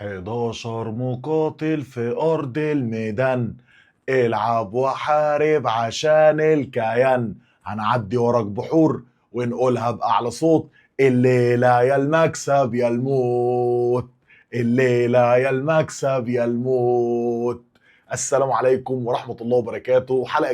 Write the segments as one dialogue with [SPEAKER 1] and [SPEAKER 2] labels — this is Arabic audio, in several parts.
[SPEAKER 1] 11 مقاتل في أرض الميدان، العب وحارب عشان الكيان. هنعدي وراك بحور ونقولها بأعلى صوت: الليلة يا المكسب يا الموت، الليلة يا المكسب يا الموت. السلام عليكم ورحمة الله وبركاته. حلقة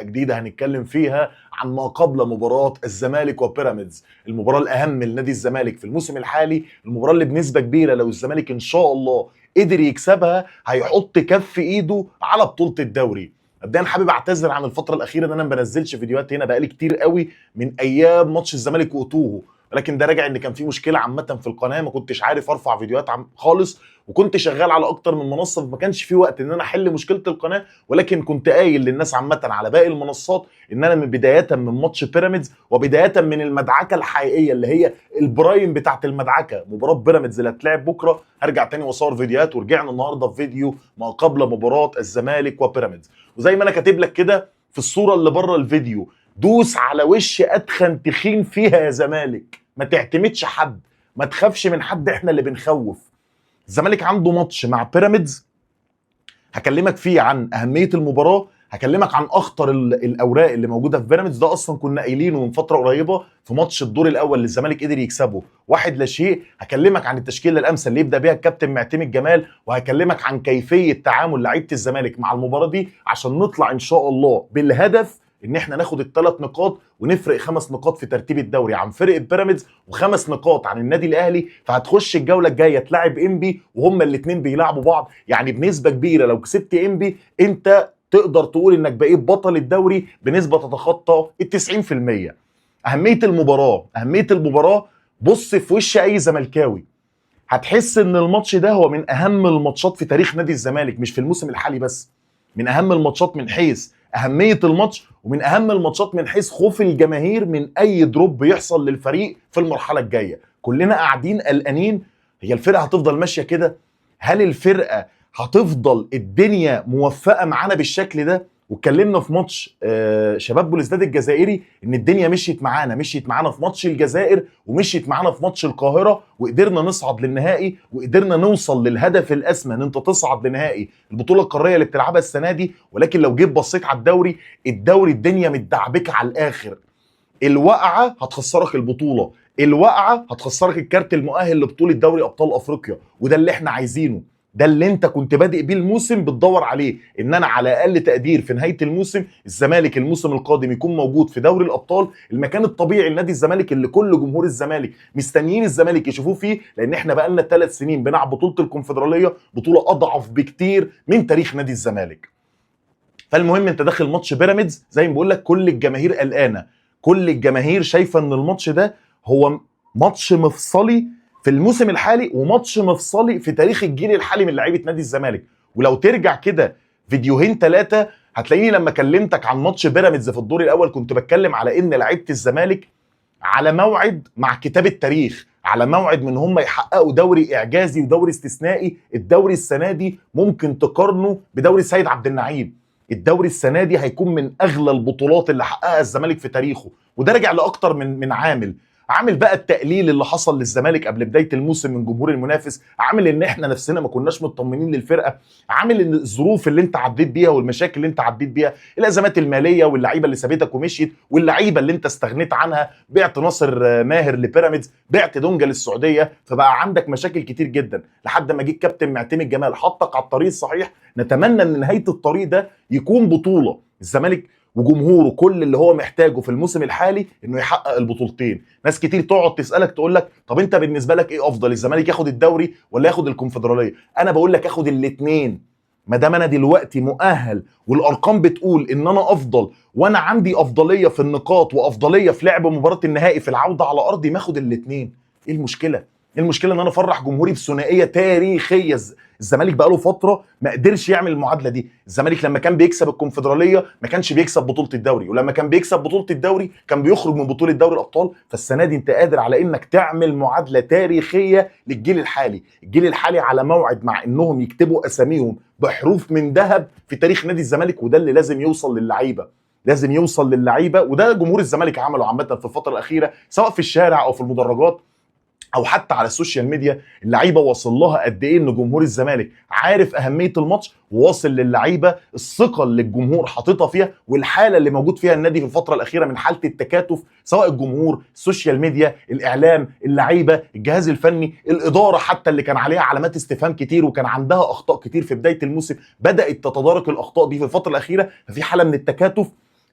[SPEAKER 1] جديدة هنتكلم فيها عن ما قبل مباراة الزمالك وبيراميدز، المباراة الأهم لنادي الزمالك في الموسم الحالي، المباراة اللي بنسبة كبيرة لو الزمالك إن شاء الله قدر يكسبها هيحط كف إيده على بطولة الدوري. مبدئيا حابب اعتذر عن الفترة الأخيرة ان انا ما بنزلش فيديوهات هنا بقالي كتير قوي من ايام ماتش الزمالك وأوتوهو، ولكن ده راجع ان كان في مشكلة عامة في القناة، ما كنتش عارف ارفع فيديوهات خالص، وكنت شغال على اكتر من منصه فما كانش في وقت ان انا احل مشكله القناه. ولكن كنت قايل للناس عامه على باقي المنصات ان انا من بدايه من ماتش بيراميدز وبدايه من المدعكه الحقيقيه اللي هي البرايم بتاعه المدعكه، مباراه بيراميدز اللي هتلعب بكره، هرجع تاني واصور فيديوهات. ورجعنا النهارده في فيديو ما قبل مباراه الزمالك وبيراميدز، وزي ما انا كاتب لك كده في الصوره اللي بره الفيديو: دوس على وش ادخن تخين فيها يا زمالك، ما تعتمدش حد، ما تخافش من حد، احنا اللي بنخوف. الزمالك عنده ماتش مع بيراميدز هكلمك فيه عن اهميه المباراه، هكلمك عن اخطر الاوراق اللي موجوده في بيراميدز. ده اصلا كنا قايلينه من فتره قريبه في ماتش الدور الاول اللي الزمالك قدر يكسبه 1-0. هكلمك عن التشكيله الامثل اللي يبدا بيها الكابتن معتمد جمال، وهكلمك عن كيفيه تعامل لعيبه الزمالك مع المباراه دي عشان نطلع ان شاء الله بالهدف ان احنا ناخد ال3 نقاط ونفرق 5 نقاط في ترتيب الدوري عن فرقه بيراميدز و5 نقاط عن النادي الاهلي. فهتخش الجوله الجايه تلاعب انبي وهما الاثنين بيلعبوا بعض، يعني بنسبه كبيره لو كسبت انبي انت تقدر تقول انك بقيت بطل الدوري بنسبه تتخطى ال 90%. اهميه المباراه بص في وش اي زملكاوي هتحس ان الماتش ده هو من اهم الماتشات في تاريخ نادي الزمالك، مش في الموسم الحالي بس، من اهم الماتشات من حيث اهميه الماتش، ومن اهم الماتشات من حيث خوف الجماهير من اي دروب يحصل للفريق في المرحله الجايه. كلنا قاعدين قلقانين، هي الفرقه هتفضل ماشيه كده؟ هل الفرقه هتفضل الدنيا موفقه معانا بالشكل ده؟ واتكلمنا في ماتش شباب بلوزداد الجزائري ان الدنيا مشيت معانا في ماتش الجزائر ومشيت معانا في ماتش القاهره، وقدرنا نصعد للنهائي وقدرنا نوصل للهدف الاسمى ان انت تصعد لنهائي البطوله القاريه اللي بتلعبها السنه دي. ولكن لو جيت بصيت على الدوري الدنيا متدعبكه على الاخر. الوقعه هتخسرك البطوله، الوقعه هتخسرك الكارت المؤهل لبطوله دوري ابطال افريقيا، وده اللي احنا عايزينه، ده اللي انت كنت بادئ بيه الموسم بتدور عليه، ان انا على اقل تقدير في نهايه الموسم الزمالك الموسم القادم يكون موجود في دوري الابطال، المكان الطبيعي لنادي الزمالك اللي كل جمهور الزمالك مستنيين الزمالك يشوفوه فيه، لان احنا بقالنا 3 سنين بنلعب بطوله الكونفدراليه، بطوله اضعف بكتير من تاريخ نادي الزمالك. فالمهم انت داخل ماتش بيراميدز زي ما بقول لك كل الجماهير قلقانه، كل الجماهير شايفه ان الماتش ده هو ماتش مفصلي في الموسم الحالي وماتش مفصلي في تاريخ الجيل الحالي من لعيبه نادي الزمالك. ولو ترجع كده فيديوهين 3 هتلاقيني لما كلمتك عن ماتش بيراميدز في الدور الاول كنت بتكلم على ان لعيبه الزمالك على موعد مع كتاب التاريخ، على موعد من هم يحققوا دوري اعجازي ودوري استثنائي. الدوري السنه دي ممكن تقارنه بدوري سيد عبد النعيم، الدوري السنه دي هيكون من اغلى البطولات اللي حققها الزمالك في تاريخه، وده راجع لاكتر من عامل بقى التقليل اللي حصل للزمالك قبل بدايه الموسم من جمهور المنافس، عامل ان احنا نفسنا ما كناش مطمنين للفرقه، عامل ان الظروف اللي انت عديت بيها والمشاكل اللي انت عديت بيها، الازمات الماليه واللعيبه اللي سابتك ومشيت واللعيبه اللي انت استغنيت عنها، بعت ناصر ماهر لبيراميدز، بعت دونجا للسعوديه، فبقى عندك مشاكل كتير جدا لحد ما جه الكابتن معتمد جمال حطك على الطريق الصحيح. نتمنى ان نهايه الطريق ده يكون بطوله الزمالك وجمهوره كل اللي هو محتاجه في الموسم الحالي انه يحقق البطولتين. ناس كتير تقعد تسالك تقول لك طب انت بالنسبه لك ايه افضل، الزمالك ياخد الدوري ولا ياخد الكونفدراليه؟ انا بقول لك اخد الاثنين، ما دام انا دلوقتي مؤهل والارقام بتقول ان انا افضل وانا عندي افضليه في النقاط وافضليه في لعب مباراه النهائي في العوده على ارضي، ما اخد الاثنين. ايه المشكله؟ ايه المشكله ان انا افرح جمهوري بثنائيه تاريخيه؟ الزمالك بقاله فتره ما قدرش يعمل المعادله دي. الزمالك لما كان بيكسب الكونفدراليه ما كانش بيكسب بطوله الدوري، ولما كان بيكسب بطوله الدوري كان بيخرج من بطوله دوري الابطال. فالسنه دي انت قادر على انك تعمل معادله تاريخيه للجيل الحالي، الجيل الحالي على موعد مع انهم يكتبوا اساميهم بحروف من ذهب في تاريخ نادي الزمالك، وده اللي لازم يوصل للعيبه، لازم يوصل للعيبه، وده جمهور الزمالك عمله عامه في الفتره الاخيره سواء في الشارع او في المدرجات. او حتى على السوشيال ميديا اللعيبه واصل لها قد ايه ان جمهور الزمالك عارف اهميه الماتش، وواصل للعيبه الثقه اللي الجمهور حاططها فيها، والحاله اللي موجود فيها النادي في الفتره الاخيره من حاله التكاتف، سواء الجمهور، السوشيال ميديا، الاعلام، اللعيبه، الجهاز الفني، الاداره حتى اللي كان عليها علامات استفهام كتير وكان عندها اخطاء كتير في بدايه الموسم، بدات تتدارك الاخطاء دي في الفتره الاخيره. ففي حاله من التكاتف،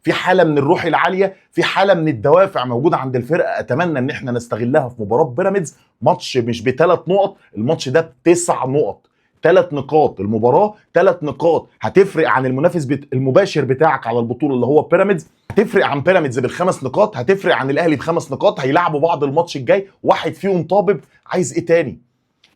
[SPEAKER 1] في حاله من الروح العاليه، في حاله من الدوافع موجوده عند الفرقه، اتمنى ان احنا نستغلها في مباراه بيراميدز. ماتش مش ب3 نقط، الماتش ده ب9 نقط، 3 نقاط المباراه، 3 نقاط هتفرق عن المنافس المباشر بتاعك على البطوله اللي هو بيراميدز، هتفرق عن بيراميدز ب5 نقاط، هتفرق عن الاهلي ب5 نقاط. هيلعبوا بعض الماتش الجاي، واحد فيهم طابب، عايز ايه تاني؟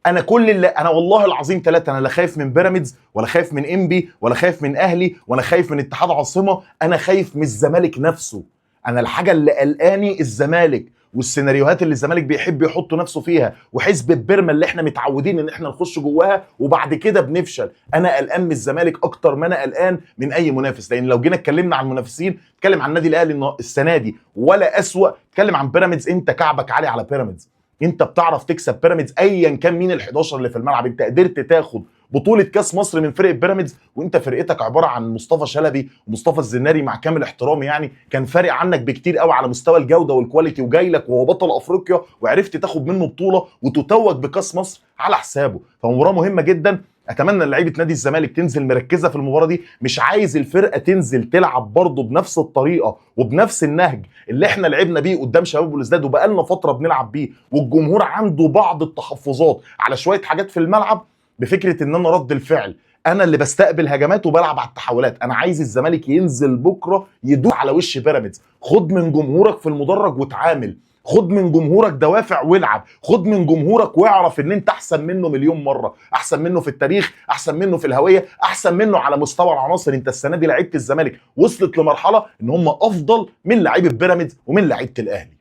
[SPEAKER 1] انا كل اللي انا والله العظيم 3، انا لا خايف من بيراميدز ولا خايف من انبي ولا خايف من اهلي ولا خايف من اتحاد عاصمه، انا خايف من الزمالك نفسه. انا الحاجه اللي قلقاني الزمالك، والسيناريوهات اللي الزمالك بيحب يحط نفسه فيها، وحزب البرمه اللي احنا متعودين ان احنا نخش جواها وبعد كده بنفشل. انا قلقان من الزمالك اكتر ما انا قلقان من اي منافس، لان لو جينا اتكلمنا عن المنافسين، اتكلم عن النادي الاهلي السنه دي ولا اسوأ، اتكلم عن بيراميدز، انت كعبك عالي على بيراميدز، انت بتعرف تكسب بيراميدز ايا كان مين ال11 اللي في الملعب. انت قدرت تاخد بطوله كاس مصر من فرقه بيراميدز وانت فرقتك عباره عن مصطفى شلبي ومصطفى الزناري، مع كامل احترامي يعني كان فارق عنك بكتير قوي على مستوى الجوده والكواليتي، وجاي لك وهو بطل افريقيا وعرفت تاخد منه بطوله وتتوج بكاس مصر على حسابه. فمباراه مهمه جدا، اتمنى ان لعيبه نادي الزمالك تنزل مركزه في المباراه دي. مش عايز الفرقه تنزل تلعب برضه بنفس الطريقه وبنفس النهج اللي احنا لعبنا بيه قدام شباب بلوزداد وبقالنا فتره بنلعب بيه، والجمهور عنده بعض التحفظات على شويه حاجات في الملعب، بفكره ان انا رد الفعل، انا اللي بستقبل هجمات وبلعب على التحولات. انا عايز الزمالك ينزل بكره يدوس على وش بيراميدز. خد من جمهورك في المدرج وتعامل، خد من جمهورك دوافع والعب، خد من جمهورك واعرف ان انت احسن منه مليون مره، احسن منه في التاريخ، احسن منه في الهويه، احسن منه على مستوى العناصر. انت السنه دي لعيبه الزمالك وصلت لمرحله ان هم افضل من لعيبه بيراميدز ومن لعيبه الاهلي.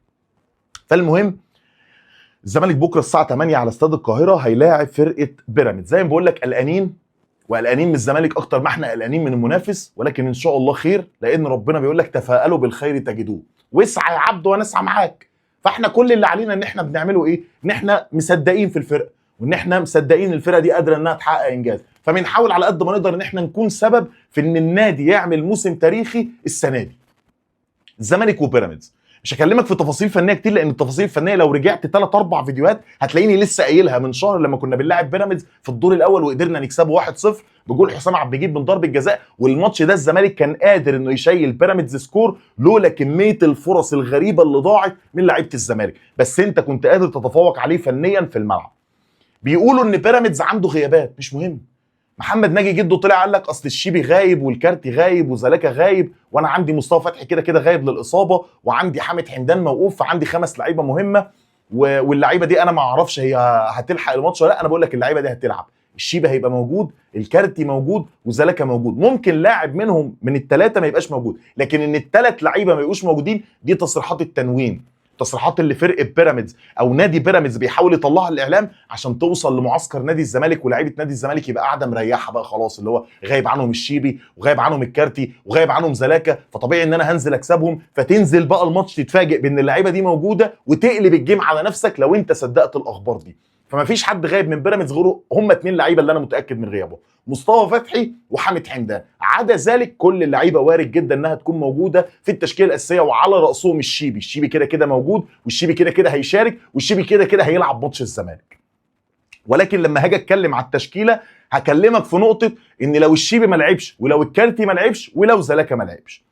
[SPEAKER 1] فالمهم الزمالك بكره الساعه 8 على استاد القاهره هيلاعب فرقه بيراميدز. زي ما بقول لك قلقانين، وقلقانين من الزمالك اكتر ما احنا قلقانين من المنافس، ولكن ان شاء الله خير، لان ربنا بيقول لك تفاءلوا بالخير تجدوه، واسعى يا عبد وانا اسعى معاك. فاحنا كل اللي علينا ان احنا بنعمله ايه؟ ان احنا مصدقين في الفرقه، وان احنا مصدقين الفرقه دي قادره انها تحقق انجاز، فبنحاول على قد ما نقدر ان احنا نكون سبب في ان النادي يعمل موسم تاريخي السنه دي. الزمالك وبيراميدز مش هكلمك في تفاصيل فنيه كتير، لان التفاصيل الفنيه لو رجعت 3-4 فيديوهات هتلاقيني لسه قايلها من شهر لما كنا بنلاعب بيراميدز في الدور الاول وقدرنا نكسبه 1-0 بجول حسام عبد المجيد من ضربه جزاء. والماتش ده الزمالك كان قادر انه يشيل بيراميدز سكور لولا كميه الفرص الغريبه اللي ضاعت من لعيبه الزمالك، بس انت كنت قادر تتفوق عليه فنيا في الملعب. بيقولوا ان بيراميدز عنده غيابات، مش مهم. محمد ناجي جده طلع قال لك اصل الشيبي غايب والكارتي غايب وزلاكا غايب، وانا عندي مصطفى فتحي كده كده غايب للاصابه، وعندي حامد حمدان موقوف، فعندي 5 لعيبه مهمه، واللعيبه دي انا ما اعرفش هي هتلحق الماتش ولا لا. انا بقول لك اللعيبه دي هتلعب، الشيبي هيبقى موجود، الكارتي موجود، وزلاكا موجود. ممكن لاعب منهم من ال3 ما يبقاش موجود، لكن ان ال3 لعيبه ما يبقوش موجودين دي تصريحات التنوين، تصريحات اللي فرقه بيراميدز او نادي بيراميدز بيحاول يطلعها الاعلام عشان توصل لمعسكر نادي الزمالك، ولاعيبه نادي الزمالك يبقى قاعده مريحه بقى خلاص، اللي هو غايب عنهم الشيبي وغايب عنهم الكارتي وغايب عنهم زلاكا، فطبيعي ان انا هنزل اكسبهم. فتنزل بقى الماتش تتفاجئ بان اللعيبه دي موجوده وتقلب الجيم على نفسك لو انت صدقت الاخبار دي. فما فيش حد غايب من بيراميدز غيره هم 2 لعيبه اللي انا متاكد من غيابهم، مصطفى فتحي وحامد حمدان. عدا ذلك كل اللعيبه وارد جدا انها تكون موجوده في التشكيله الاساسيه، وعلى راسهم الشيبي. الشيبي كده كده موجود، والشيبي كده كده هيشارك، والشيبي كده كده هيلعب ماتش الزمالك. ولكن لما هاجي اتكلم على التشكيله هكلمك في نقطه ان لو الشيبي ما لعبش، ولو الكارتي ما لعبش، ولو زلاكا ما لعبش.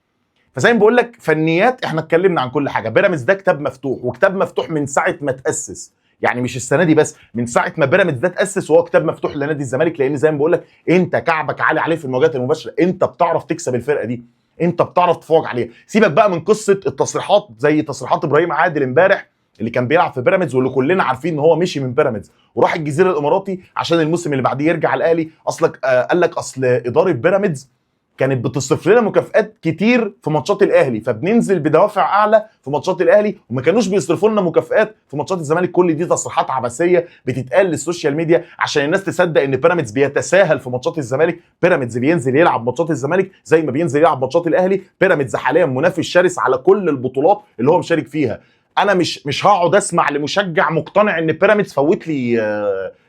[SPEAKER 1] فزي ما بقول لك فنيات احنا اتكلمنا عن كل حاجه. بيراميدز ده كتاب مفتوح، وكتاب مفتوح من ساعه ما تاسس، يعني مش السنه دي بس، من ساعه ما بيراميدز ده تاسس وهو كتاب مفتوح لنادي الزمالك. لان زي ما بقول لك انت كعبك عالي عليه في المواجهات المباشره، انت بتعرف تكسب الفرقه دي، انت بتعرف تفوق عليها. سيبك بقى من قصه التصريحات زي تصريحات ابراهيم عادل امبارح اللي كان بيلعب في بيراميدز، واللي كلنا عارفين ان هو مشي من بيراميدز وراح الجزيره الاماراتي عشان الموسم اللي بعديه يرجع الاهلي. اصلك قال لك اصل اداره بيراميدز كانت بتصرف لنا مكافآت كتير في ماتشات الاهلي، فبننزل بدوافع اعلى في ماتشات الاهلي، وما كانوش بيصرفوا لنا مكافآت في ماتشات الزمالك. كل دي تصريحات عبثيه بتتقال للسوشيال ميديا عشان الناس تصدق ان بيراميدز بيتساهل في ماتشات الزمالك. بيراميدز بينزل يلعب ماتشات الزمالك زي ما بينزل يلعب ماتشات الاهلي. بيراميدز حاليا منافس شرس على كل البطولات اللي هو مشارك فيها. انا مش هقعد اسمع لمشجع مقتنع ان بيراميدز فوت لي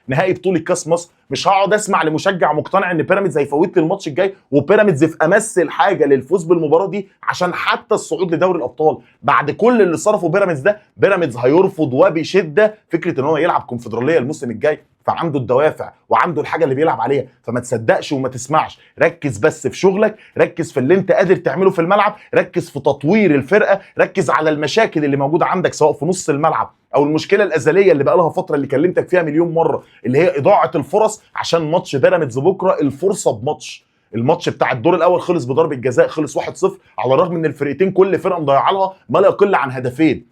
[SPEAKER 1] نهائي بطوله كاس مصر، مش هقعد اسمع لمشجع مقتنع ان بيراميدز هيفوت لي الماتش الجاي وبيراميدز في امس الحاجه للفوز بالمباراه دي عشان حتى الصعود لدوري الابطال. بعد كل اللي صرفه بيراميدز ده، بيراميدز هيرفض وبشده فكره ان هو يلعب كونفدراليه الموسم الجاي، فعنده الدوافع وعنده الحاجه اللي بيلعب عليها. فما تصدقش وما تسمعش، ركز بس في شغلك، ركز في اللي انت قادر تعمله في الملعب، ركز في تطوير الفرقه، ركز على المشاكل اللي موجوده عندك سواء في نص الملعب او المشكله الازليه اللي بقى لها فتره اللي كلمتك فيها مليون مره، اللي هي اضاعه الفرص. عشان ماتش بيراميدز بكره الفرصه بماتش، الماتش بتاع الدور الاول خلص بضربه جزاء، خلص 1-0 على الرغم ان الفرقتين كل فرقه مضيعه لها ما لا يقل عن هدفين.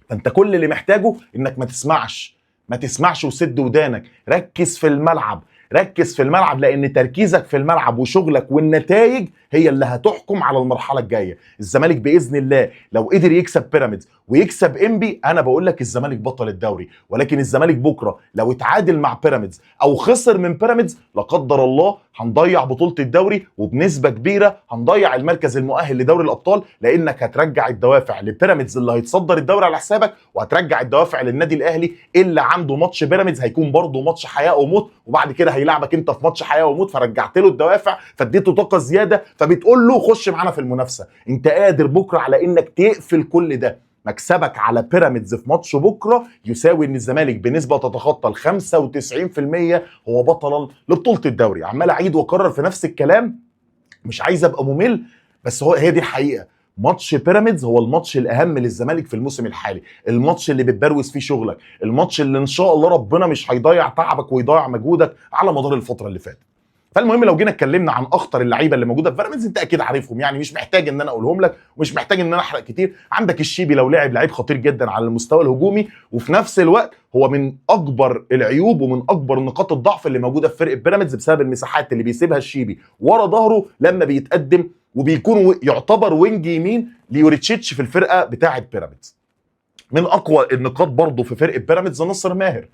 [SPEAKER 1] فانت كل اللي محتاجه انك ما تسمعش وسد ودانك، ركز في الملعب، ركز في الملعب، لان تركيزك في الملعب وشغلك والنتائج هي اللي هتحكم على المرحله الجايه. الزمالك باذن الله لو قدر يكسب بيراميدز ويكسب انبي، انا بقول لك الزمالك بطل الدوري. ولكن الزمالك بكره لو اتعادل مع بيراميدز او خسر من بيراميدز لا قدر الله هنضيع بطوله الدوري، وبنسبه كبيره هنضيع المركز المؤهل لدوري الابطال، لانك هترجع الدوافع لبيراميدز اللي هيتصدر الدوري على حسابك، وهترجع الدوافع للنادي الاهلي اللي عنده ماتش بيراميدز هيكون برضه ماتش حياه وموت، وبعد كده هيلعبك انت في ماتش حياه وموت، فرجعت له الدوافع فاديته طاقه زياده، فبتقول له خش معانا في المنافسه. انت قادر بكره على انك تقفل كل ده. مكسبك على بيراميدز في ماتش بكره يساوي ان الزمالك بنسبه تتخطى ال 95% هو بطلا لبطوله الدوري. عمال اعيد واكرر في نفس الكلام، مش عايز ابقى ممل، بس هي دي الحقيقه. ماتش بيراميدز هو الماتش الاهم للزمالك في الموسم الحالي، الماتش اللي بتبروز فيه شغلك، الماتش اللي ان شاء الله ربنا مش هيضيع تعبك ويضيع مجهودك على مدار الفتره اللي فاتت. فالمهم لو جينا اتكلمنا عن اخطر اللعيبه اللي موجوده في بيراميدز، انت اكيد عارفهم، يعني مش محتاج ان انا اقولهم لك ومش محتاج ان انا احرق كتير. عندك الشيبي لو لعب لعيب خطير جدا على المستوى الهجومي، وفي نفس الوقت هو من اكبر العيوب ومن اكبر نقاط الضعف اللي موجوده في فرقه بيراميدز بسبب المساحات اللي بيسيبها الشيبي ورا ظهره لما بيتقدم، وبيكون يعتبر وينج يمين ليوريتشيتش في الفرقه بتاعه بيراميدز. من اقوى النقاط برضه في فرقه بيراميدز ناصر ماهر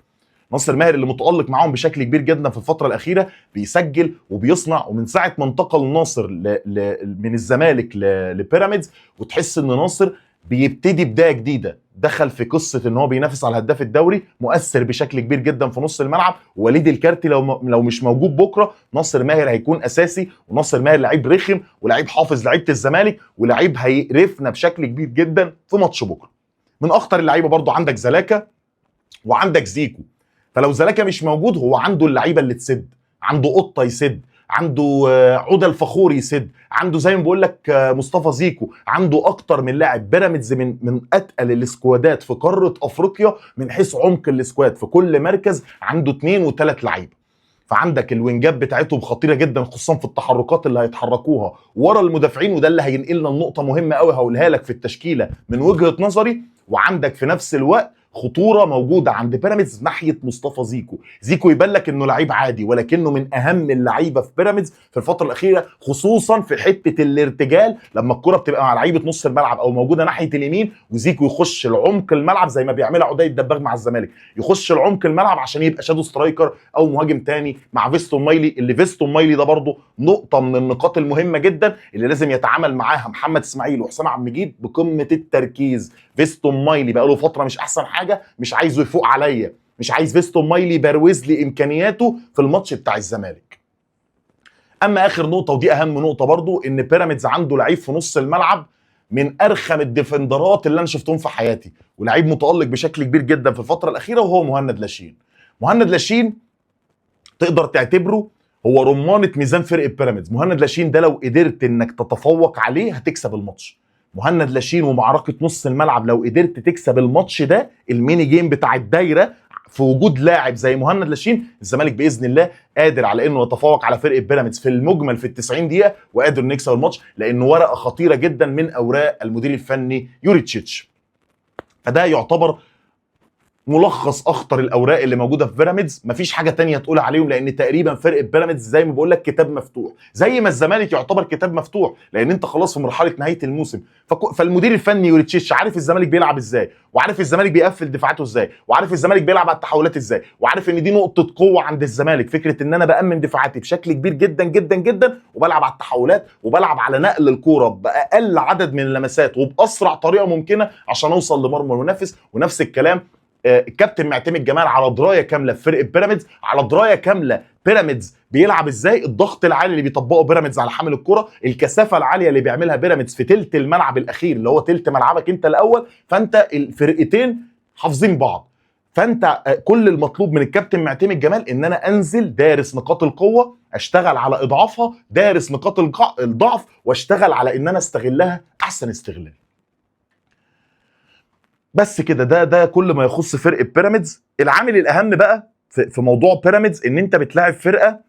[SPEAKER 1] اللي متألق معاهم بشكل كبير جدا في الفترة الأخيرة، بيسجل وبيصنع. ومن ساعة ما انتقل ناصر من الزمالك لبيراميدز، وتحس ان ناصر بيبتدي بداية جديدة، دخل في قصة ان هو بينافس على هداف الدوري، مؤثر بشكل كبير جدا في نص الملعب. وليد الكارتي لو مش موجود بكرة، ناصر ماهر هيكون أساسي. وناصر ماهر لعيب رخم ولعيب حافظ لعيبة الزمالك، ولعيب هيقرفنا بشكل كبير جدا في ماتش بكرة. من أخطر اللعيبة برضو عندك زلاكا وعندك زيكو. فلو زلاكا مش موجود، هو عنده اللعيبه اللي تسد، عنده قطه يسد، عنده عودة الفخور يسد، عنده زي ما بقول لك مصطفى زيكو، عنده اكتر من لاعب. بيراميدز من اتقل السكوادات في قاره افريقيا من حيث عمق السكواد، في كل مركز عنده 2 و3 لعيبه. فعندك الوينجات بتاعتهم خطيره جدا، خصوصا في التحركات اللي هيتحركوها ورا المدافعين، وده اللي هينقلنا لنقطه مهمه قوي هقولها لك في التشكيله من وجهه نظري. وعندك في نفس الوقت خطوره موجوده عند بيراميدز ناحيه مصطفى زيكو يبان لك انه لعيب عادي، ولكنه من اهم اللعيبه في بيراميدز في الفتره الاخيره، خصوصا في حته الارتجال لما الكره بتبقى مع لعيبه نص الملعب او موجوده ناحيه اليمين، وزيكو يخش العمق الملعب زي ما بيعملها عدي الدباغ مع الزمالك، يخش العمق الملعب عشان يبقى شادو سترايكر او مهاجم تاني مع فيستون مايلي. اللي فيستون مايلي ده برضه نقطه من النقاط المهمه جدا اللي لازم يتعامل معاها محمد اسماعيل وحسام عبد المجيد بقمه التركيز. فيستون مايلي بقى له فتره مش احسن حاجه، مش عايزه يفوق عليا، مش عايز فيستون مايلي يبروز لي امكانياته في الماتش بتاع الزمالك. اما اخر نقطه ودي اهم نقطه برضو، ان بيراميدز عنده لعيب في نص الملعب من ارخم الديفندرات اللي انا شفتهم في حياتي، ولعيب متالق بشكل كبير جدا في الفتره الاخيره، وهو مهند لاشين تقدر تعتبره هو رمانه ميزان فرقه بيراميدز. مهند لاشين ده لو قدرت انك تتفوق عليه هتكسب الماتش. مهند لاشين ومعركه نص الملعب، لو قدرت تكسب الماتش ده، الميني جيم بتاع الدايره، في وجود لاعب زي مهند لاشين، الزمالك باذن الله قادر على انه يتفوق على فرقه بيراميدز في المجمل في ال90 دقيقه، وقادر نكسب الماتش، لانه ورقه خطيره جدا من اوراق المدير الفني يوريتشيتش. فده يعتبر ملخص اخطر الاوراق اللي موجوده في بيراميدز، مفيش حاجه تانية تقول عليهم، لان تقريبا فرقه بيراميدز زي ما بقول لك كتاب مفتوح، زي ما الزمالك يعتبر كتاب مفتوح، لان انت خلاص في مرحله نهايه الموسم. فالمدير الفني يوريتشيتش عارف الزمالك بيلعب ازاي، وعارف الزمالك بيقفل دفاعاته ازاي، وعارف الزمالك بيلعب على التحولات ازاي، وعارف ان دي نقطه قوه عند الزمالك، فكره ان انا بامن دفاعاتي بشكل كبير جدا جدا جدا، وبلعب على التحولات، وبلعب على نقل الكوره باقل عدد من اللمسات وباسرع طريقه ممكنه عشان اوصل لمرمى المنافس. ونفس الكلام الكابتن معتمد جمال على درايه كامله في فرقه بيراميدز، على درايه كامله بيراميدز بيلعب ازاي، الضغط العالي اللي بيطبقه بيراميدز على حامل الكره، الكثافه العاليه اللي بيعملها بيراميدز في تلت الملعب الاخير اللي هو تلت ملعبك انت الاول، فانت الفرقتين حافظين بعض. فانت كل المطلوب من الكابتن معتمد جمال ان انا انزل دارس نقاط القوه، اشتغل على اضعافها، دارس نقاط الضعف، واشتغل على ان انا استغلها احسن استغلال. بس كده، ده كل ما يخص فرقه بيراميدز. العامل الاهم بقى في موضوع بيراميدز ان انت بتلاعب فرقه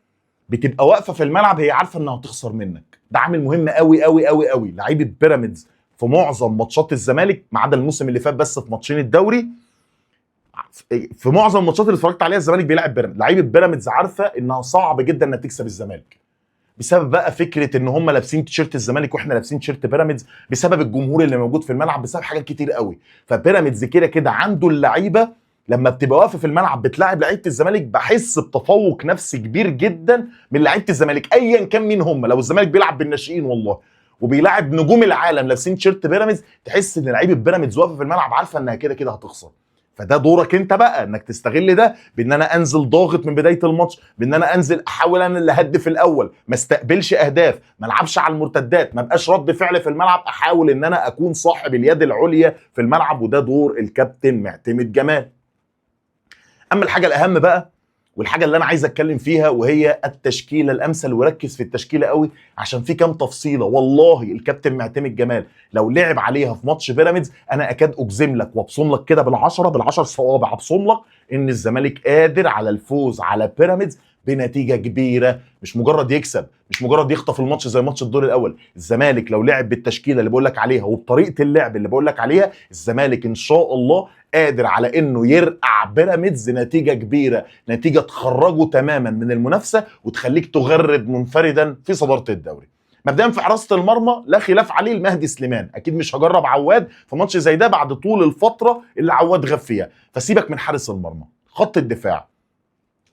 [SPEAKER 1] بتبقى واقفه في الملعب هي عارفه انها هتخسر منك، ده عامل مهم قوي قوي قوي قوي. لعيبه بيراميدز في معظم ماتشات الزمالك ما عدا الموسم اللي فات بس في ماتشين الدوري، في معظم الماتشات اللي اتفرجت عليها الزمالك بيلعب بيراميدز، لعيبه بيراميدز عارفه انها صعب جدا انها تكسب الزمالك، بسبب بقى فكره ان هم لابسين تيشيرت الزمالك واحنا لابسين تيشيرت بيراميدز، بسبب الجمهور اللي موجود في الملعب، بسبب حاجات كتير قوي. فبيراميدز كده كده عنده اللعيبه لما بتبقى واقفه في الملعب بتلاعب لعيبه الزمالك، بحس بتفوق نفسي كبير جدا من لعيبه الزمالك ايا كان مين هم. لو الزمالك بيلعب بالناشئين والله وبيلاعب نجوم العالم لابسين تيشيرت بيراميدز، تحس ان لعيبه بيراميدز واقفه في الملعب عارفه انها كده كده هتخسر. فده دورك انت بقى انك تستغل ده، بان انا انزل ضاغط من بدايه الماتش، بان انا انزل احاول انا اللي اهدف الاول، ما استقبلش اهداف، ما العبش على المرتدات، ما بقاش رد فعل في الملعب، احاول ان انا اكون صاحب اليد العليا في الملعب، وده دور الكابتن معتمد جمال. اما الحاجه الاهم بقى والحاجه اللي انا عايز اتكلم فيها وهي التشكيله الامثل، وركز في التشكيله قوي عشان في كام تفصيله والله الكابتن معتمد جمال لو لعب عليها في ماتش بيراميدز انا اكاد اجزم لك وابصم لك كده بالعشر صوابع، ابصم لك ان الزمالك قادر على الفوز على بيراميدز بنتيجه كبيره، مش مجرد يكسب، مش مجرد يخطف الماتش زي ماتش الدور الاول. الزمالك لو لعب بالتشكيله اللي بقول لك عليها وبطريقه اللعب اللي بقول لك عليها، الزمالك ان شاء الله قادر على انه يرقع بيراميدز نتيجه كبيره، نتيجه تخرجه تماما من المنافسه وتخليك تغرد منفردا في صداره الدوري. مبدئيا في حراسه المرمى لا خلاف عليه المهدي سليمان، اكيد مش هجرب عواد في ماتش زي ده بعد طول الفتره اللي عواد غاب فيها، فسيبك من حارس المرمى. خط الدفاع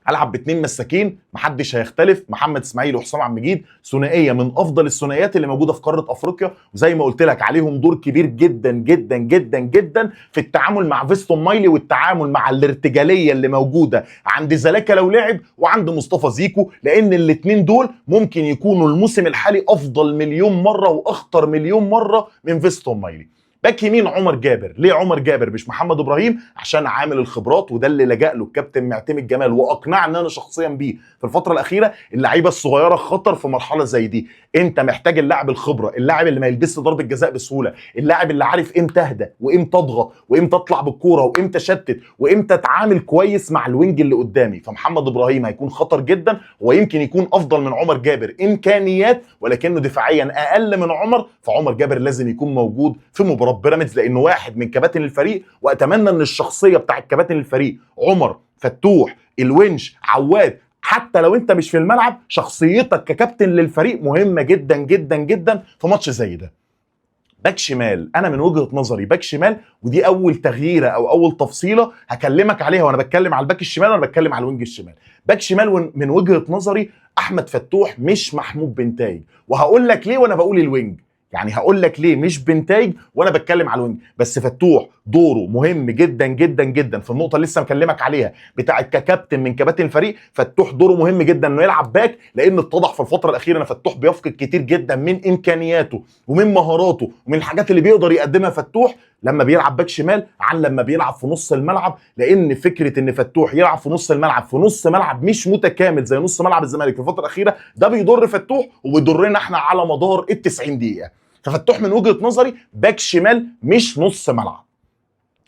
[SPEAKER 1] هلعب باتنين مساكين محدش هيختلف، محمد اسماعيل وحسام عبد المجيد، ثنائيه من افضل الثنائيات اللي موجوده في قاره افريقيا، وزي ما قلت لك عليهم دور كبير جدا جدا جدا جدا في التعامل مع فيستون مايلي والتعامل مع الارتجاليه اللي موجوده عند زلاكا لو لعب وعند مصطفى زيكو، لان الاثنين دول ممكن يكونوا الموسم الحالي افضل مليون مره واخطر مليون مره من فيستون مايلي. باك يمين عمر جابر، ليه عمر جابر مش محمد ابراهيم؟ عشان عامل الخبرات، وده اللي لجأ له الكابتن معتمد جمال واقنعني انا شخصيا بيه في الفتره الاخيره. اللعيبه الصغيره خطر في مرحله زي دي، انت محتاج اللاعب الخبره، اللاعب اللي ما يلبسش ضربه جزاء بسهوله، اللاعب اللي عارف امتى اهدى وامتى اضغط وامتى اطلع بالكوره وامتى شتت وامتى اتعامل كويس مع الوينج اللي قدامي. فمحمد ابراهيم هيكون خطر جدا، ويمكن يكون افضل من عمر جابر امكانيات، ولكنه دفاعيا اقل من عمر، فعمر جابر لازم يكون موجود في مباراه بيراميدز لانه واحد من كباتن الفريق، واتمنى ان الشخصيه بتاع كباتن الفريق عمر، فتوح، الونش، عواد، حتى لو انت مش في الملعب شخصيتك ككابتن للفريق مهمه جدا جدا جدا في ماتش زي ده. باك شمال، انا من وجهه نظري باك شمال، ودي اول تغييره او اول تفصيله هكلمك عليها وانا بتكلم على الباك الشمال وانا بتكلم على الوينج الشمال. باك شمال من وجهه نظري احمد فتوح مش محمود بنتايج، وهقول لك ليه وانا بقول الوينج، يعني هقول لك ليه مش بنتايج وانا بتكلم على الوينج. بس فتوح دوره مهم جدا جدا جدا في النقطه اللي لسه مكلمك عليها بتاعه ككابتن من كباتن الفريق. فتوح دوره مهم جدا انه يلعب باك، لان اتضح في الفتره الاخيره ان فتوح بيفقد كتير جدا من امكانياته ومن مهاراته ومن الحاجات اللي بيقدر يقدمها فتوح لما بيلعب باك شمال عن لما بيلعب في نص الملعب. لان فكره ان فتوح يلعب في نص الملعب، في نص ملعب مش متكامل زي نص ملعب الزمالك في الفتره الاخيره، ده بيضر فتوح وبيضرنا احنا على مدار ال 90 دقيقه. ففتوح من وجهه نظري باك شمال مش نص ملعب.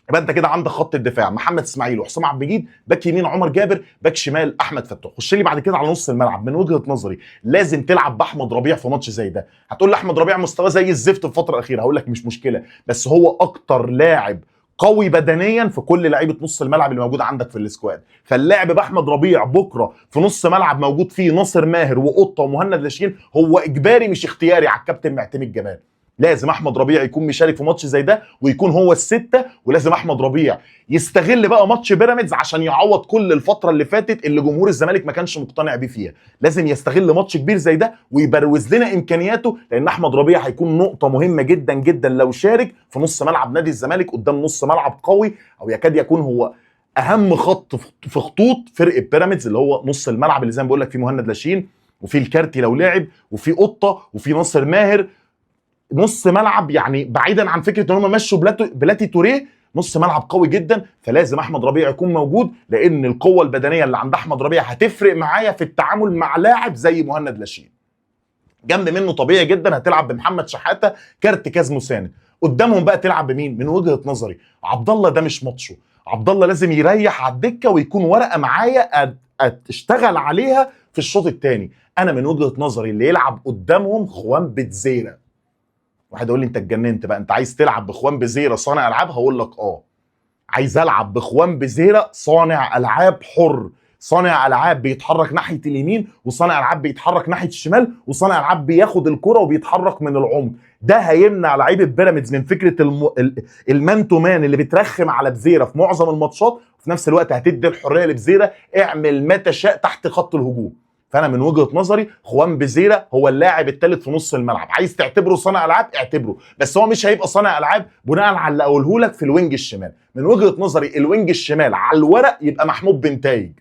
[SPEAKER 1] يبقى انت كده عندك خط الدفاع محمد اسماعيل وحسام عبد المجيد، باك يمين عمر جابر، باك شمال احمد فتوح. خش لي بعد كده على نص الملعب. من وجهه نظري لازم تلعب باحمد ربيع في ماتش زي ده. هتقول لي احمد ربيع مستواه زي الزفت في الفتره الاخيره، هقول لك مش مشكله، بس هو اكتر لاعب قوي بدنيا في كل لعيبه نص الملعب اللي موجود عندك في السكواد. فاللعب باحمد ربيع بكره في نص ملعب موجود فيه ناصر ماهر وقطه ومهند لاشين هو اجباري مش اختياري على الكابتن معتمد جمال. لازم احمد ربيع يكون مشارك في ماتش زي ده ويكون هو السته، ولازم احمد ربيع يستغل بقى ماتش بيراميدز عشان يعوض كل الفتره اللي فاتت اللي جمهور الزمالك ما كانش مقتنع بيه فيها. لازم يستغل ماتش كبير زي ده ويبروز لنا امكانياته، لان احمد ربيع هيكون نقطه مهمه جدا جدا لو شارك في نص ملعب نادي الزمالك قدام نص ملعب قوي، او يكاد يكون هو اهم خط في خطوط فرقه بيراميدز، اللي هو نص الملعب اللي زي ما بقول لك فيه مهند لاشين وفي الكارتي لو لعب وفي قطه وفي ناصر ماهر. نص ملعب يعني بعيدا عن فكره ان هم مشوا بلاتي توريه، نص ملعب قوي جدا. فلازم احمد ربيع يكون موجود، لان القوه البدنيه اللي عند احمد ربيع هتفرق معايا في التعامل مع لاعب زي مهند لاشين. جنب منه طبيعي جدا هتلعب بمحمد شحاته كارتكاز مساند. قدامهم بقى تلعب بمين؟ من وجهه نظري عبد الله ده مش ماتشه. عبد الله لازم يريح على الدكه ويكون ورقه معايا اشتغل عليها في الشوط الثاني. انا من وجهه نظري اللي يلعب قدامهم خوان بتزيرة. واحد يقول لي انت اتجننت بقى، انت عايز تلعب بخوان بزيرة صانع العاب؟ هقول لك عايز العب بخوان بزيرة صانع العاب حر، صانع العاب بيتحرك ناحيه اليمين وصانع العاب بيتحرك ناحيه الشمال وصانع العاب بياخد الكره وبيتحرك من العمق. ده هيمنع لعيبه بيراميدز من فكره المان تو مان اللي بترخم على بزيرة في معظم الماتشات، وفي نفس الوقت هتدي الحريه لبزيرة اعمل ما تشاء تحت خط الهجوم. فانا من وجهه نظري خوان بزيرة هو اللاعب الثالث في نص الملعب. عايز تعتبره صانع العاب اعتبره، بس هو مش هيبقى صانع العاب بناء على اللي اقوله لك في الوينج الشمال. من وجهه نظري الوينج الشمال على الورق يبقى محمود بنتايج.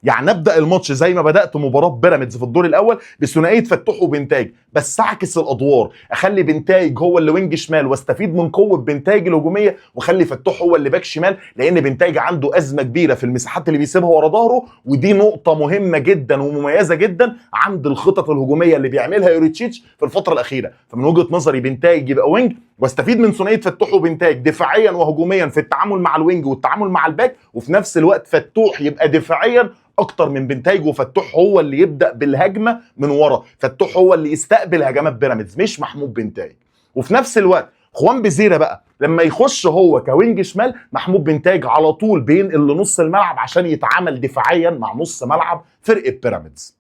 [SPEAKER 1] يعني نبدا الماتش زي ما بدات مباراه بيراميدز في الدور الاول بثنائيه فتوح وبنتايج، بس اعكس الادوار، اخلي بنتايج هو اللي وينج شمال واستفيد من قوه بنتايج الهجوميه، واخلي فتوح هو اللي باك شمال، لان بنتايج عنده ازمه كبيره في المساحات اللي بيسيبها ورا ظهره، ودي نقطه مهمه جدا ومميزه جدا عند الخطط الهجوميه اللي بيعملها يوريتشيتش في الفتره الاخيره. فمن وجهه نظري بنتايج يبقى وينج، واستفيد من ثنائيه فتوح وبنتايج دفاعيا وهجوميا في التعامل مع الوينج والتعامل مع الباك، وفي نفس الوقت فتوح يبقى دفاعيا اكتر من بنتايج، وفتوح هو اللي يبدا بالهجمه من ورا، فتوح هو اللي يستقبل هجمات بيراميدز مش محمود بنتايج. وفي نفس الوقت خوان بزيرة بقى لما يخش هو كوينج شمال، محمود بنتايج على طول بينقل لنص الملعب عشان يتعامل دفاعيا مع نص ملعب فرقه بيراميدز.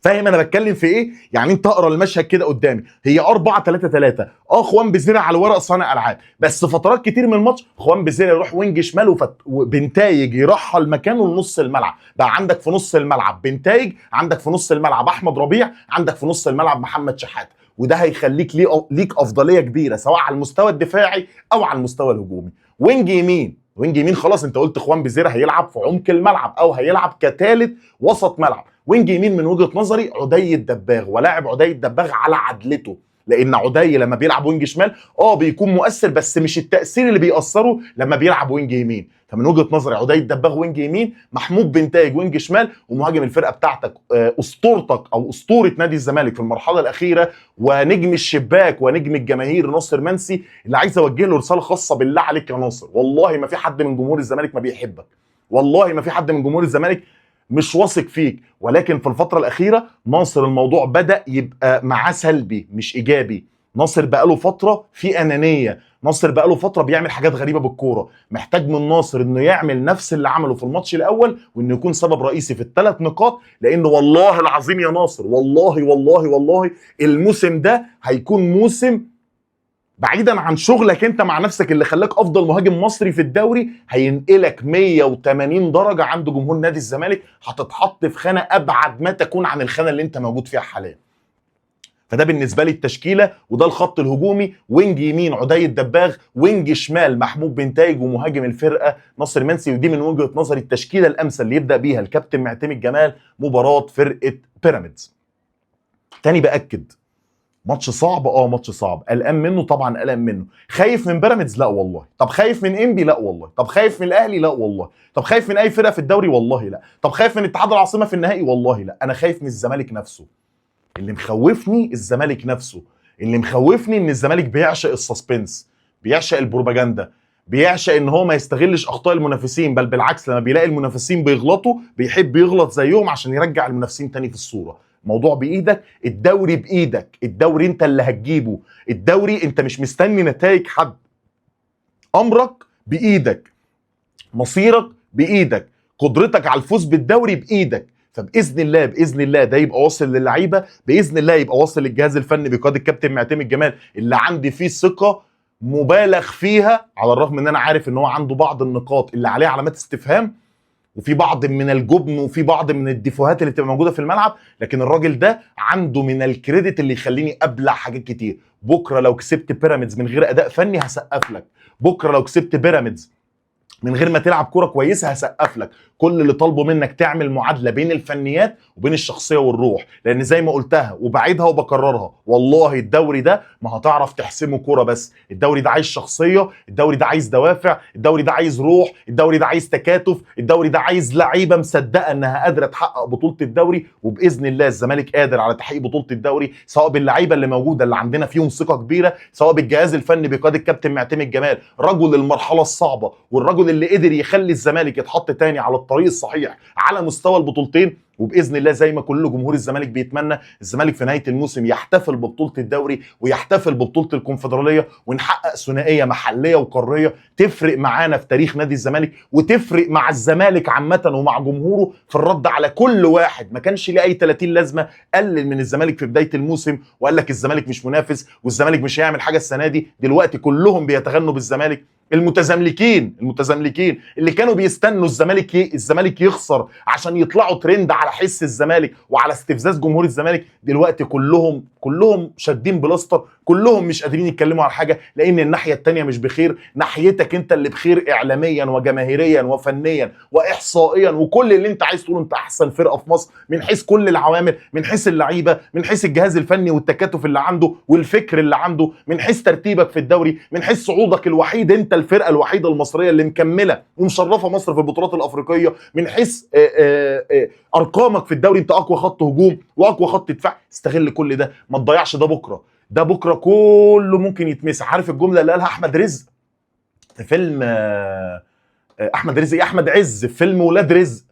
[SPEAKER 1] فاهم انا بتكلم في ايه؟ يعني انت اقرا المشهد كده قدامي، هي 4-3-3. خوان بزيرة على الورق صانع العاب، بس فترات كتير من الماتش خوان بزيرة يروح وينج شمال وبنتايج يرحل مكانه لنص الملعب. بقى عندك في نص الملعب بنتايج، عندك في نص الملعب احمد ربيع، عندك في نص الملعب محمد شحاته، وده هيخليك ليك افضليه كبيره سواء على المستوى الدفاعي او على المستوى الهجومي. وينج يمين خلاص انت قلت خوان بزيرة هيلعب في عمق الملعب او هيلعب كثالث وسط ملعب. وينج يمين من وجهه نظري عدي الدباغ، ولاعب عدي الدباغ على عدلته، لان عدي لما بيلعب وينج شمال بيكون مؤثر بس مش التاثير اللي بيأثره لما بيلعب وينج يمين. فمن وجهه نظري عدي الدباغ وينج يمين، محمود بنتايج وينج شمال، ومهاجم الفرقه بتاعتك اسطورتك او اسطوره نادي الزمالك في المرحله الاخيره ونجم الشباك ونجم الجماهير ناصر منسي، اللي عايز اوجه له رساله خاصه بالله عليك يا ناصر، والله ما في حد من جمهور الزمالك ما بيحبك، والله ما في حد من جمهور الزمالك مش واثق فيك، ولكن في الفترة الأخيرة ناصر الموضوع بدأ يبقى معاه سلبي مش إيجابي. ناصر بقاله فترة في أنانية، ناصر بقاله فترة بيعمل حاجات غريبة بالكورة. محتاج من ناصر إنه يعمل نفس اللي عمله في الماتش الأول، وإنه يكون سبب رئيسي في ال3 نقاط، لأنه والله العظيم يا ناصر والله والله والله الموسم ده هيكون موسم بعيدا عن شغلك انت مع نفسك اللي خلاك افضل مهاجم مصري في الدوري، هينقلك 180 درجه عند جمهور نادي الزمالك، هتتحط في خانه ابعد ما تكون عن الخانه اللي انت موجود فيها حاليا. فده بالنسبه لي التشكيله، وده الخط الهجومي. وينج يمين عدي الدباغ، وينج شمال محمود بنتايج، ومهاجم الفرقه ناصر منسي. ودي من وجهه نظري التشكيله الامثل اللي يبدا بيها الكابتن معتمد جمال مباراه فرقه بيراميدز. تاني باكد، ماتش صعب، ماتش صعب. قلقان منه طبعا، قلقان منه. خايف من بيراميدز؟ لا والله. طب خايف من انبي؟ لا والله. طب خايف من الاهلي؟ لا والله. طب خايف من اي فرقه في الدوري؟ والله لا. طب خايف من اتحاد العاصمه في النهائي؟ والله لا. انا خايف من الزمالك نفسه. اللي مخوفني الزمالك نفسه، اللي مخوفني ان الزمالك بيعشق السسبنس، بيعشق البروباجندا، بيعشق ان هو ما يستغلش اخطاء المنافسين، بل بالعكس لما بيلاقي المنافسين بيغلطوا بيحب يغلط زيهم عشان يرجع المنافسين تاني في الصوره. موضوع بايدك، الدوري بايدك، الدوري انت اللي هتجيبه، الدوري انت مش مستني نتائج حد، امرك بايدك، مصيرك بايدك، قدرتك على الفوز بالدوري بايدك. فباذن الله باذن الله ده يبقى واصل للعيبه، باذن الله يبقى واصل للجهاز الفني بقياده الكابتن معتمد جمال اللي عندي فيه ثقه مبالغ فيها، على الرغم ان انا عارف ان هو عنده بعض النقاط اللي عليها علامات استفهام، وفي بعض من الجبن، وفي بعض من الديفوهات اللي بتبقى موجوده في الملعب، لكن الراجل ده عنده من الكريدت اللي يخليني ابلع حاجات كتير. بكره لو كسبت بيراميدز من غير اداء فني هسقف لك، بكره لو كسبت بيراميدز من غير ما تلعب كوره كويسه هسقف لك. كل اللي طالبه منك تعمل معادله بين الفنيات وبين الشخصيه والروح، لان زي ما قلتها وبعيدها وبكررها، والله الدوري ده ما هتعرف تحسمه كوره بس، الدوري ده عايز شخصيه، الدوري ده عايز دوافع، الدوري ده عايز روح، الدوري ده عايز تكاتف، الدوري ده عايز لعيبه مصدقه انها قادره تحقق بطوله الدوري. وباذن الله الزمالك قادر على تحقيق بطوله الدوري، سواء باللعيبه اللي موجوده اللي عندنا فيهم ثقه كبيره، سواء بالجهاز الفني بقياده الكابتن معتمد جمال، رجل المرحله الصعبه والرجل اللي قدر يخلي الزمالك يتحط تاني على الطريق الصحيح على مستوى البطولتين. وباذن الله زي ما كل جمهور الزمالك بيتمنى، الزمالك في نهايه الموسم يحتفل ببطوله الدوري ويحتفل ببطوله الكونفدراليه، ونحقق ثنائيه محليه وقاريه تفرق معانا في تاريخ نادي الزمالك، وتفرق مع الزمالك عامه ومع جمهوره في الرد على كل واحد ما كانش ليه اي 30 لازمه قلل من الزمالك في بدايه الموسم وقال لك الزمالك مش منافس والزمالك مش هيعمل حاجه السنه دي. دلوقتي كلهم بيتغنوا بالزمالك، المتزملكين اللي كانوا بيستنوا الزمالك يخسر عشان يطلعوا ترند على حس الزمالك وعلى استفزاز جمهور الزمالك، دلوقتي كلهم شادين بلاستر، كلهم مش قادرين يتكلموا على حاجه، لان الناحيه الثانيه مش بخير، ناحيتك انت اللي بخير اعلاميا وجماهيريا وفنيا واحصائيا وكل اللي انت عايز تقوله. انت احسن فرقه في مصر من حيث كل العوامل، من حيث اللعيبه، من حيث الجهاز الفني والتكاتف اللي عنده والفكر اللي عنده، من حيث ترتيبك في الدوري، من حيث صعودك الوحيد، انت الفرقه الوحيده المصريه اللي مكمله ومشرفه مصر في البطولات الافريقيه، من حيث ارقامك في الدوري انت اقوى خط هجوم واقوى خط دفاع. استغل كل ده، ما تضيعش ده بكره، ده بكره كله ممكن يتمسح. عارف الجمله اللي قالها احمد رزق في فيلم احمد عز في فيلم ولاد رزق؟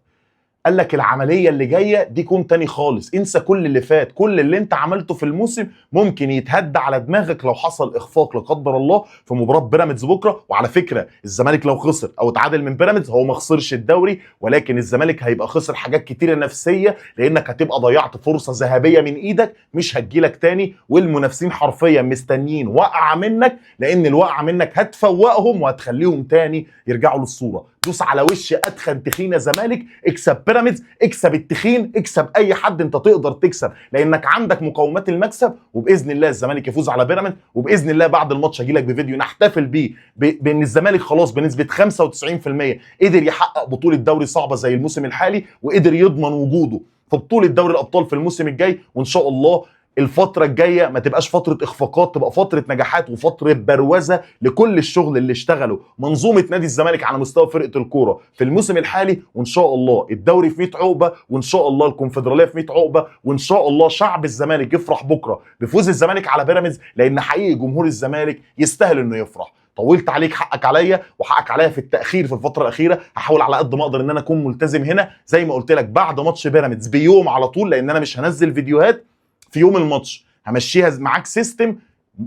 [SPEAKER 1] قال لك العمليه اللي جايه دي كون تاني خالص، انسى كل اللي فات، كل اللي انت عملته في الموسم ممكن يتهد على دماغك لو حصل اخفاق لا قدر الله في مباراه بيراميدز بكره. وعلى فكره الزمالك لو خسر او اتعادل من بيراميدز هو ما خسرش الدوري، ولكن الزمالك هيبقى خسر حاجات كتيره نفسيه، لانك هتبقى ضيعت فرصه ذهبيه من ايدك مش هتجيلك تاني، والمنافسين حرفيا مستنيين وقعه منك، لان الوقعه منك هتفوقهم وهتخليهم تاني يرجعوا للصوره. دوس على وش اتخن تخين زمالك، اكسب بيراميدز، اكسب التخين، اكسب اي حد انت تقدر تكسب، لانك عندك مقومات المكسب. وباذن الله الزمالك يفوز على بيراميدز، وباذن الله بعد الماتش هجي لك بفيديو نحتفل بيه بان الزمالك خلاص بنسبه 95% قدر يحقق بطوله دوري صعبه زي الموسم الحالي، وقدر يضمن وجوده في بطوله دوري الابطال في الموسم الجاي. وان شاء الله الفترة الجاية ما تبقاش فترة اخفاقات، تبقى فترة نجاحات وفترة بروزة لكل الشغل اللي اشتغله منظومة نادي الزمالك على مستوى فرقة الكورة في الموسم الحالي. وان شاء الله الدوري في 100 عقبة، وان شاء الله الكونفدرالية في 100 عقبة، وان شاء الله شعب الزمالك يفرح بكرة بفوز الزمالك على بيراميدز، لان حقيقي جمهور الزمالك يستاهل انه يفرح. طولت عليك، حقك عليا وحقك عليا في التاخير في الفتره الاخيره، هحاول على قد ما اقدر ان انا اكون ملتزم هنا زي ما قلت لك بعد ماتش بيراميدز بيوم على طول، لان انا مش هنزل فيديوهات في يوم الماتش، همشيها معاك سيستم،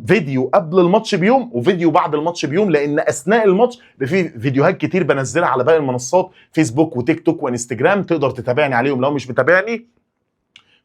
[SPEAKER 1] فيديو قبل الماتش بيوم وفيديو بعد الماتش بيوم، لان اثناء الماتش في فيديوهات كتير بنزلها على باقي المنصات، فيسبوك وتيك توك وانستجرام، تقدر تتابعني عليهم لو مش متابعني.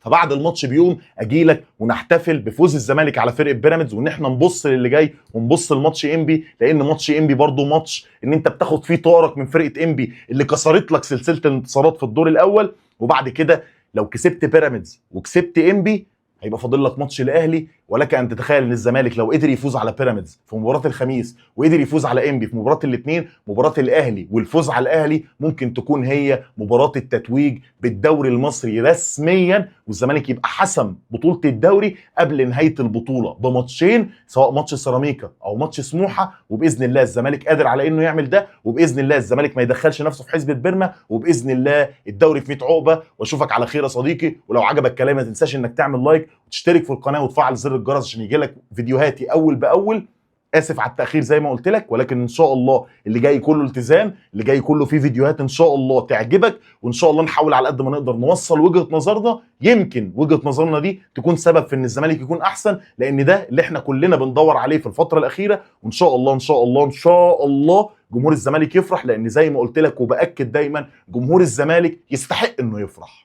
[SPEAKER 1] فبعد الماتش بيوم اجي لك ونحتفل بفوز الزمالك على فرقه بيراميدز، وان احنا نبص للي جاي ونبص لماتش انبي، لان ماتش انبي برضو ماتش ان انت بتاخد فيه طارق من فرقه انبي اللي كسرت لك سلسله الانتصارات في الدور الاول. وبعد كده لو كسبت بيراميدز وكسبت انبي هيبقى فاضل لك ماتش الاهلي، ولك ان تتخيل ان الزمالك لو قدر يفوز على بيراميدز في مباراه الخميس وقدر يفوز على انبي في مباراه الاثنين، مباراه الاهلي والفوز على الاهلي ممكن تكون هي مباراه التتويج بالدوري المصري رسميا، والزمالك يبقى حسم بطوله الدوري قبل نهايه البطوله بماتشين، سواء ماتش سيراميكا او ماتش سموحه. وباذن الله الزمالك قادر على انه يعمل ده، وباذن الله الزمالك ما يدخلش نفسه في حسبه بيرما، وباذن الله الدوري في 100 عقبه. واشوفك على خير يا صديقي، ولو عجبك كلامي ما تنساش انك تعمل لايك وتشترك في القناه وتفعل زر الجرس عشان يجيلك فيديوهاتي اول باول. اسف على التاخير زي ما قلت لك، ولكن ان شاء الله اللي جاي كله التزام، اللي جاي كله فيه فيديوهات ان شاء الله تعجبك، وان شاء الله نحاول على قد ما نقدر نوصل وجهه نظرنا، يمكن وجهه نظرنا دي تكون سبب في ان الزمالك يكون احسن، لان ده اللي احنا كلنا بندور عليه في الفتره الاخيره. وان شاء الله ان شاء الله ان شاء الله جمهور الزمالك يفرح، لان زي ما قلت لك وباكد دايما جمهور الزمالك يستحق انه يفرح.